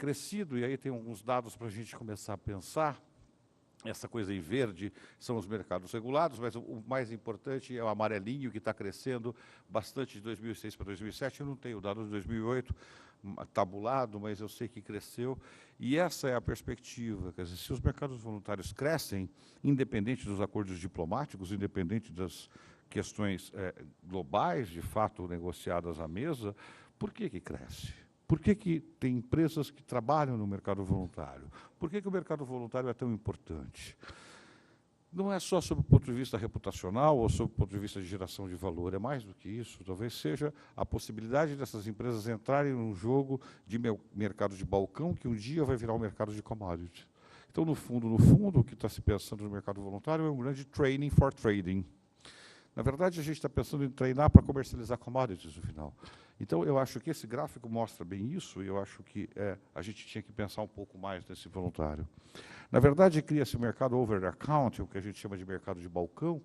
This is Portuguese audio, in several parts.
crescido, e aí tem alguns dados para a gente começar a pensar. Essa coisa em verde são os mercados regulados, mas o mais importante é o amarelinho, que está crescendo bastante de 2006 para 2007. Eu não tenho o dado de 2008 tabulado, mas eu sei que cresceu. E essa é a perspectiva. Quer dizer, se os mercados voluntários crescem, independente dos acordos diplomáticos, independente das questões globais, de fato, negociadas à mesa, por que cresce? Por que tem empresas que trabalham no mercado voluntário? Por que o mercado voluntário é tão importante? Não é só sob o ponto de vista reputacional ou sob o ponto de vista de geração de valor, é mais do que isso. Talvez seja a possibilidade dessas empresas entrarem num jogo de mercado de balcão que um dia vai virar um mercado de commodities. Então, no fundo, o que está se pensando no mercado voluntário é um grande training for trading. Na verdade, a gente está pensando em treinar para comercializar commodities no final. Então, eu acho que esse gráfico mostra bem isso, e eu acho que a gente tinha que pensar um pouco mais nesse voluntário. Na verdade, cria-se o mercado over-the-counter, o que a gente chama de mercado de balcão.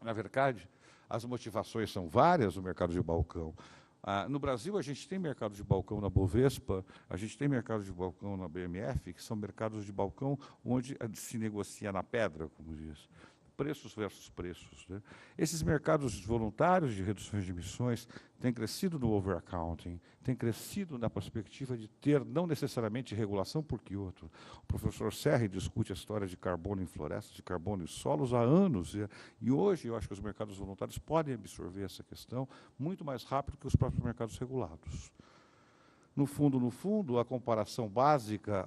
Na verdade, as motivações são várias no mercado de balcão. No Brasil, a gente tem mercado de balcão na Bovespa, a gente tem mercado de balcão na BMF, que são mercados de balcão onde se negocia na pedra, como diz. Preços versus preços. Né? Esses mercados voluntários de reduções de emissões têm crescido no over-accounting, têm crescido na perspectiva de ter, não necessariamente, regulação por Kyoto. O professor Serri discute a história de carbono em florestas, de carbono em solos há anos, e hoje eu acho que os mercados voluntários podem absorver essa questão muito mais rápido que os próprios mercados regulados. No fundo, a comparação básica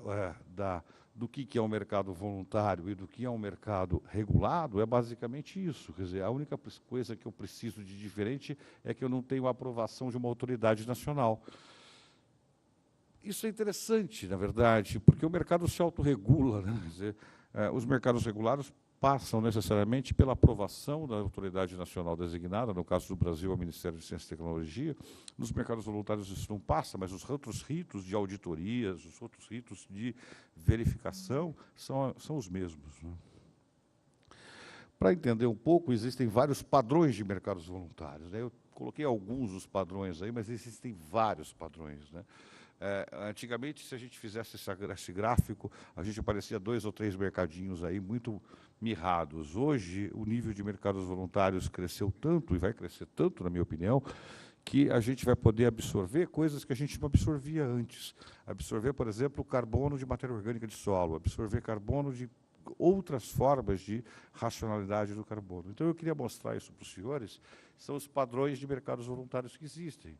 do que é um mercado voluntário e do que é um mercado regulado é basicamente isso. Quer dizer, a única coisa que eu preciso de diferente é que eu não tenho a aprovação de uma autoridade nacional. Isso é interessante, na verdade, porque o mercado se autorregula. Né? Quer dizer, os mercados regulados passam necessariamente pela aprovação da autoridade nacional designada, no caso do Brasil, o Ministério de Ciência e Tecnologia. Nos mercados voluntários isso não passa, mas os outros ritos de auditorias, os outros ritos de verificação são os mesmos. Né? Para entender um pouco, existem vários padrões de mercados voluntários. Né? Eu coloquei alguns dos padrões aí, mas existem vários padrões. Né? Antigamente, se a gente fizesse esse gráfico, a gente aparecia 2 ou 3 mercadinhos aí muito mirrados. Hoje, o nível de mercados voluntários cresceu tanto, e vai crescer tanto, na minha opinião, que a gente vai poder absorver coisas que a gente não absorvia antes. Absorver, por exemplo, o carbono de matéria orgânica de solo, absorver carbono de outras formas de racionalidade do carbono. Então, eu queria mostrar isso para os senhores, são os padrões de mercados voluntários que existem.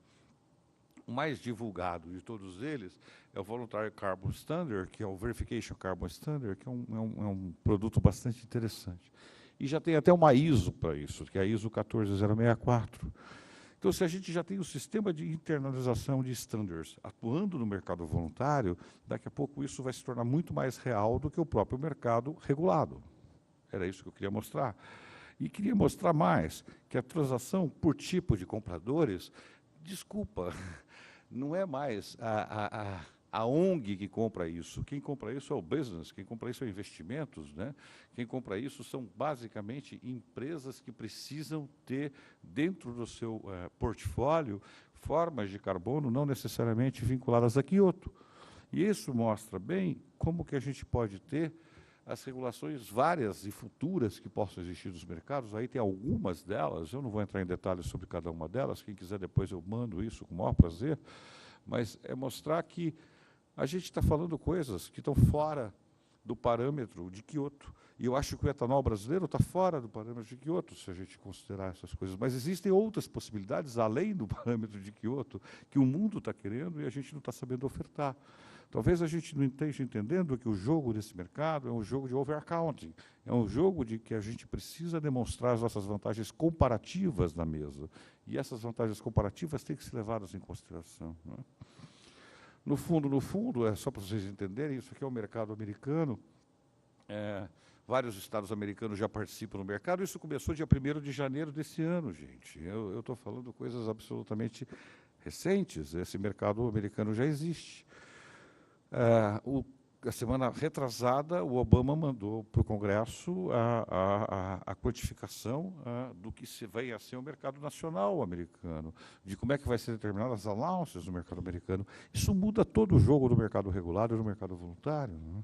O mais divulgado de todos eles é o Voluntary Carbon Standard, que é o Verification Carbon Standard, que é um produto bastante interessante. E já tem até uma ISO para isso, que é a ISO 14064. Então, se a gente já tem o sistema de internalização de standards atuando no mercado voluntário, daqui a pouco isso vai se tornar muito mais real do que o próprio mercado regulado. Era isso que eu queria mostrar. E queria mostrar mais, que a transação por tipo de compradores, desculpa, não é mais a ONG que compra isso. Quem compra isso é o business, quem compra isso é investimentos. Né? Quem compra isso são, basicamente, empresas que precisam ter, dentro do seu portfólio, formas de carbono não necessariamente vinculadas a Kyoto. E isso mostra bem como que a gente pode ter as regulações várias e futuras que possam existir nos mercados. Aí tem algumas delas, eu não vou entrar em detalhes sobre cada uma delas, quem quiser depois eu mando isso com o maior prazer, mas é mostrar que a gente está falando coisas que estão fora do parâmetro de Kyoto. E eu acho que o etanol brasileiro está fora do parâmetro de Kyoto, se a gente considerar essas coisas. Mas existem outras possibilidades, além do parâmetro de Kyoto, que o mundo está querendo e a gente não está sabendo ofertar. Talvez a gente não esteja entendendo que o jogo desse mercado é um jogo de over-accounting, é um jogo de que a gente precisa demonstrar as nossas vantagens comparativas na mesa. E essas vantagens comparativas têm que ser levadas em consideração. Né? No fundo, é só para vocês entenderem, isso aqui é o mercado americano. Vários estados americanos já participam no mercado. Isso começou dia 1º de janeiro desse ano, gente. Eu estou falando coisas absolutamente recentes. Esse mercado americano já existe. a semana retrasada, o Obama mandou para o Congresso a quantificação do que vai a ser o mercado nacional americano, de como é que vai ser determinadas as allowances do mercado americano. Isso muda todo o jogo do mercado regulado e do mercado voluntário, né?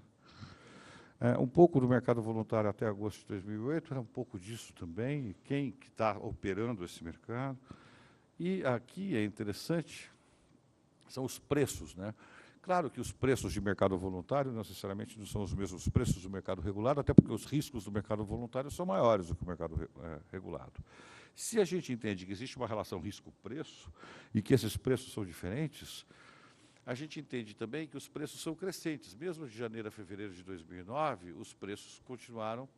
Um pouco do mercado voluntário até agosto de 2008, era um pouco disso também, e quem que está operando esse mercado. E aqui é interessante, são os preços, né? Claro que os preços de mercado voluntário não necessariamente não são os mesmos preços do mercado regulado, até porque os riscos do mercado voluntário são maiores do que o mercado regulado. Se a gente entende que existe uma relação risco-preço e que esses preços são diferentes, a gente entende também que os preços são crescentes. Mesmo de janeiro a fevereiro de 2009, os preços continuaram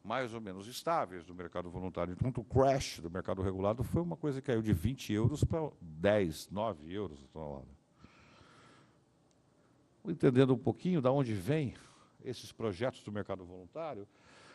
mais ou menos estáveis do mercado voluntário. Então, o crash do mercado regulado foi uma coisa que caiu de 20 euros para 10, 9 euros a tonelada. Entendendo um pouquinho de onde vêm esses projetos do mercado voluntário,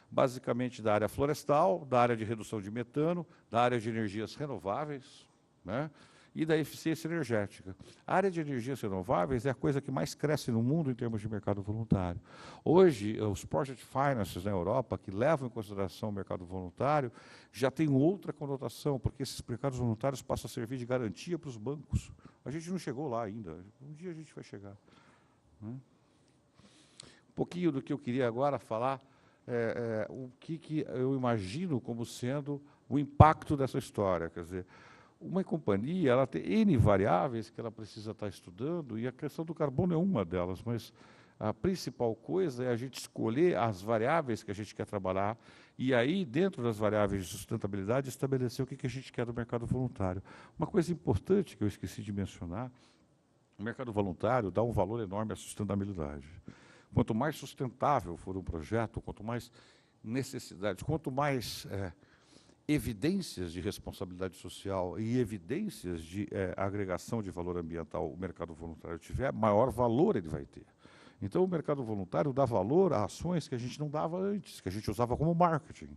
basicamente da área florestal, da área de redução de metano, da área de energias renováveis, né, e da eficiência energética. A área de energias renováveis é a coisa que mais cresce no mundo em termos de mercado voluntário. Hoje, os project finances na Europa, que levam em consideração o mercado voluntário, já tem outra conotação, porque esses mercados voluntários passam a servir de garantia para os bancos. A gente não chegou lá ainda, um dia a gente vai chegar. Um pouquinho do que eu queria agora falar, o que eu imagino como sendo o impacto dessa história. Quer dizer, uma companhia ela tem N variáveis que ela precisa estar estudando, e a questão do carbono é uma delas, mas a principal coisa é a gente escolher as variáveis que a gente quer trabalhar, e aí, dentro das variáveis de sustentabilidade, estabelecer o que a gente quer do mercado voluntário. Uma coisa importante que eu esqueci de mencionar, o mercado voluntário dá um valor enorme à sustentabilidade. Quanto mais sustentável for um projeto, quanto mais necessidade, quanto mais evidências de responsabilidade social e evidências de agregação de valor ambiental o mercado voluntário tiver, maior valor ele vai ter. Então, o mercado voluntário dá valor a ações que a gente não dava antes, que a gente usava como marketing.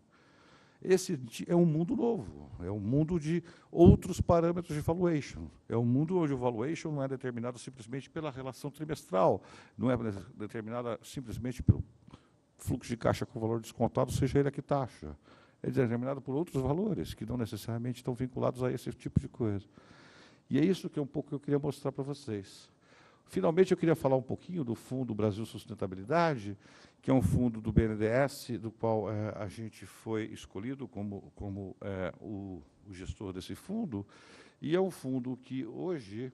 Esse é um mundo novo, é um mundo de outros parâmetros de valuation. É um mundo onde o valuation não é determinado simplesmente pela relação trimestral, não é determinada simplesmente pelo fluxo de caixa com valor descontado, seja ele a que taxa. É determinado por outros valores, que não necessariamente estão vinculados a esse tipo de coisa. E é isso que é um pouco que eu queria mostrar para vocês. Finalmente, eu queria falar um pouquinho do Fundo Brasil Sustentabilidade, que é um fundo do BNDES, do qual a gente foi escolhido como o gestor desse fundo, e é um fundo que hoje,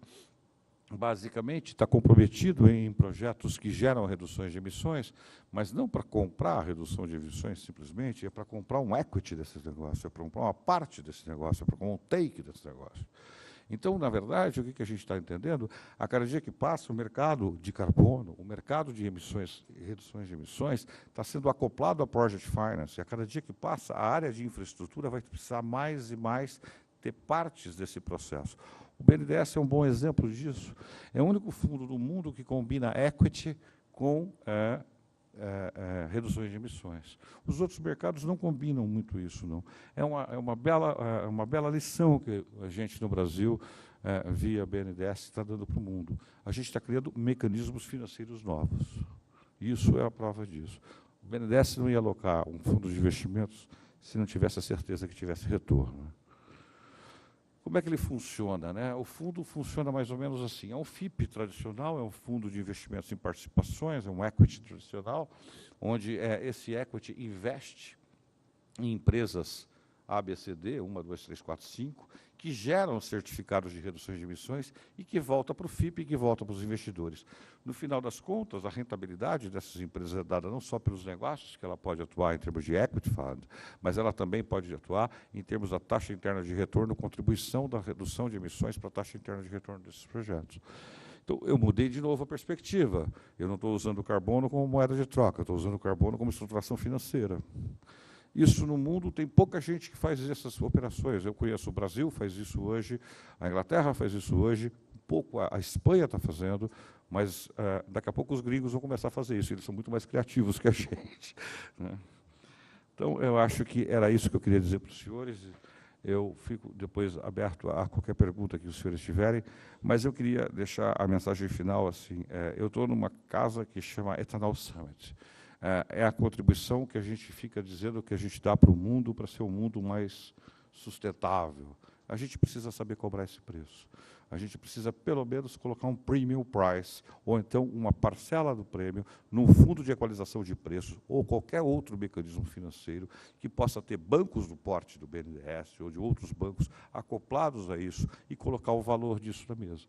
basicamente, está comprometido em projetos que geram reduções de emissões, mas não para comprar a redução de emissões simplesmente, é para comprar um equity desse negócio, é para comprar uma parte desse negócio, é para comprar um take desse negócio. Então, na verdade, o que a gente está entendendo? A cada dia que passa, o mercado de carbono, o mercado de emissões, reduções de emissões, está sendo acoplado à Project Finance. E a cada dia que passa, a área de infraestrutura vai precisar mais e mais ter partes desse processo. O BNDES é um bom exemplo disso. É o único fundo do mundo que combina equity com reduções de emissões. Os outros mercados não combinam muito isso, não. É uma bela lição que a gente no Brasil, via BNDES, está dando para o mundo. A gente está criando mecanismos financeiros novos. Isso é a prova disso. O BNDES não ia alocar um fundo de investimentos se não tivesse a certeza que tivesse retorno. Como é que ele funciona, né? O fundo funciona mais ou menos assim. É um FIP tradicional, é um fundo de investimentos em participações, é um equity tradicional, onde esse equity investe em empresas ABCD, 1, 2, 3, 4, 5, que geram certificados de reduções de emissões e que volta para o FIP e que volta para os investidores. No final das contas, a rentabilidade dessas empresas é dada não só pelos negócios, que ela pode atuar em termos de equity fund, mas ela também pode atuar em termos da taxa interna de retorno, contribuição da redução de emissões para a taxa interna de retorno desses projetos. Então, eu mudei de novo a perspectiva. Eu não estou usando o carbono como moeda de troca, eu estou usando o carbono como estruturação financeira. Isso no mundo tem pouca gente que faz essas operações. Eu conheço o Brasil, faz isso hoje, a Inglaterra faz isso hoje, um pouco a Espanha está fazendo, mas daqui a pouco os gringos vão começar a fazer isso, eles são muito mais criativos que a gente, né? Então, eu acho que era isso que eu queria dizer para os senhores. Eu fico depois aberto a qualquer pergunta que os senhores tiverem, mas eu queria deixar a mensagem final assim. Eu estou numa casa que chama Ethanol Summit. É a contribuição que a gente fica dizendo que a gente dá para o mundo, para ser um mundo mais sustentável. A gente precisa saber cobrar esse preço. A gente precisa, pelo menos, colocar um premium price, ou então uma parcela do prêmio, num fundo de equalização de preços, ou qualquer outro mecanismo financeiro que possa ter bancos do porte do BNDES ou de outros bancos acoplados a isso e colocar o valor disso na mesa.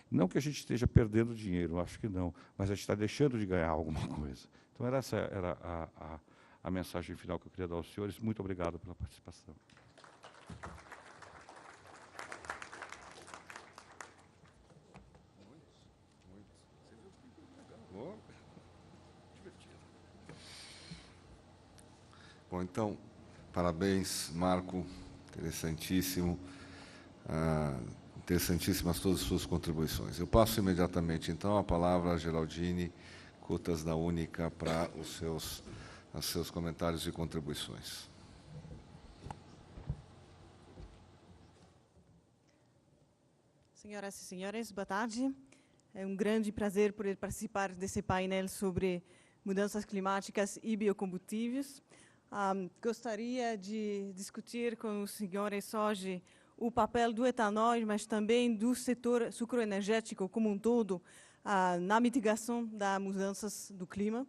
Não que a gente esteja perdendo dinheiro, acho que não, mas a gente está deixando de ganhar alguma coisa. Então, essa era a mensagem final que eu queria dar aos senhores. Muito obrigado pela participação. Bom, então, parabéns, Marco, interessantíssimo, interessantíssimas todas as suas contribuições. Eu passo imediatamente, então, a palavra a Geraldine Cutas, da Única, para os seus comentários e contribuições. Senhoras e senhores, boa tarde. É um grande prazer poder participar desse painel sobre mudanças climáticas e biocombustíveis. Gostaria de discutir com os senhores hoje o papel do etanol, mas também do setor sucroenergético como um todo, na mitigação das mudanças do clima.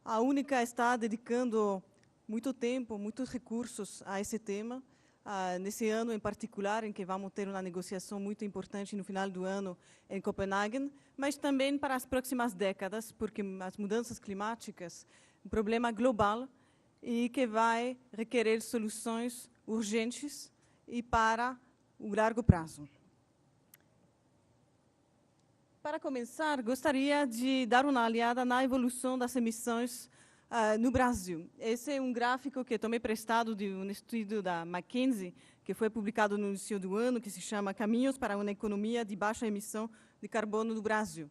A Única está dedicando muito tempo, muitos recursos a esse tema, nesse ano em particular, em que vamos ter uma negociação muito importante no final do ano em Copenhague, mas também para as próximas décadas, porque as mudanças climáticas é um problema global e que vai requerer soluções urgentes e para o largo prazo. Para começar, gostaria de dar uma olhada na evolução das emissões no Brasil. Esse é um gráfico que tomei prestado de um estudo da McKinsey, que foi publicado no início do ano, que se chama Caminhos para uma Economia de Baixa Emissão de Carbono no Brasil.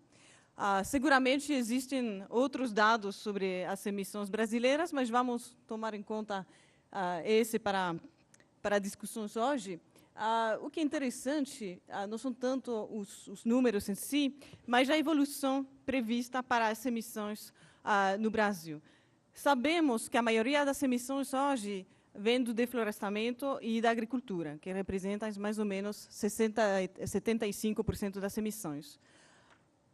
Seguramente existem outros dados sobre as emissões brasileiras, mas vamos tomar em conta esse para discussões hoje. O que é interessante não são tanto os números em si, mas a evolução prevista para as emissões no Brasil. Sabemos que a maioria das emissões hoje vem do deflorestamento e da agricultura, que representam mais ou menos 75% das emissões.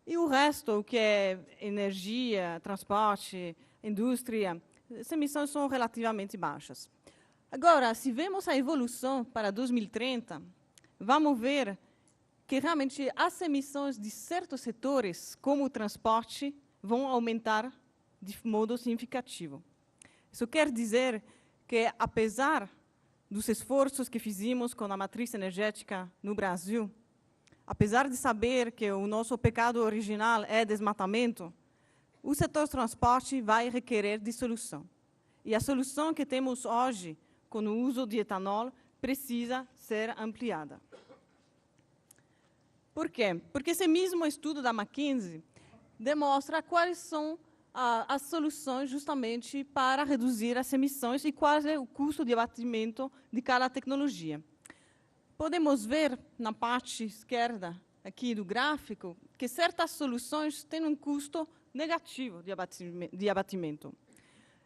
E o resto, o que é energia, transporte, indústria, as emissões são relativamente baixas. Agora, se vemos a evolução para 2030, vamos ver que realmente as emissões de certos setores, como o transporte, vão aumentar de modo significativo. Isso quer dizer que, apesar dos esforços que fizemos com a matriz energética no Brasil, apesar de saber que o nosso pecado original é desmatamento, o setor transporte vai requerer de solução. E a solução que temos hoje, com o uso de etanol, precisa ser ampliada. Por quê? Porque esse mesmo estudo da McKinsey demonstra quais são as soluções justamente para reduzir as emissões e qual é o custo de abatimento de cada tecnologia. Podemos ver na parte esquerda aqui do gráfico que certas soluções têm um custo negativo de abatimento.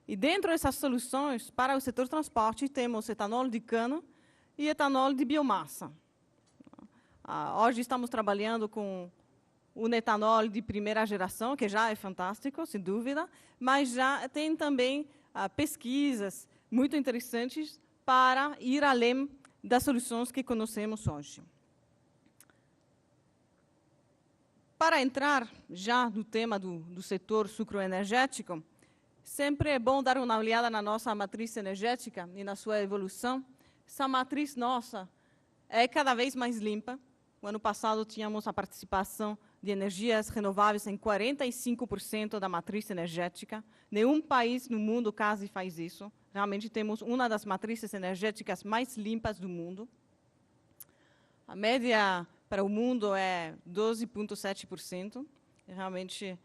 E dentro dessas soluções, para o setor transporte, temos etanol de cana e etanol de biomassa. Hoje estamos trabalhando com o etanol de primeira geração, que já é fantástico, sem dúvida, mas já tem também pesquisas muito interessantes para ir além das soluções que conhecemos hoje. Para entrar já no tema do setor sucroenergético, sempre é bom dar uma olhada na nossa matriz energética e na sua evolução. Essa matriz nossa é cada vez mais limpa. O ano passado tínhamos a participação de energias renováveis em 45% da matriz energética. Nenhum país no mundo quase faz isso. Realmente temos uma das matrizes energéticas mais limpas do mundo. A média para o mundo é 12,7%. Realmente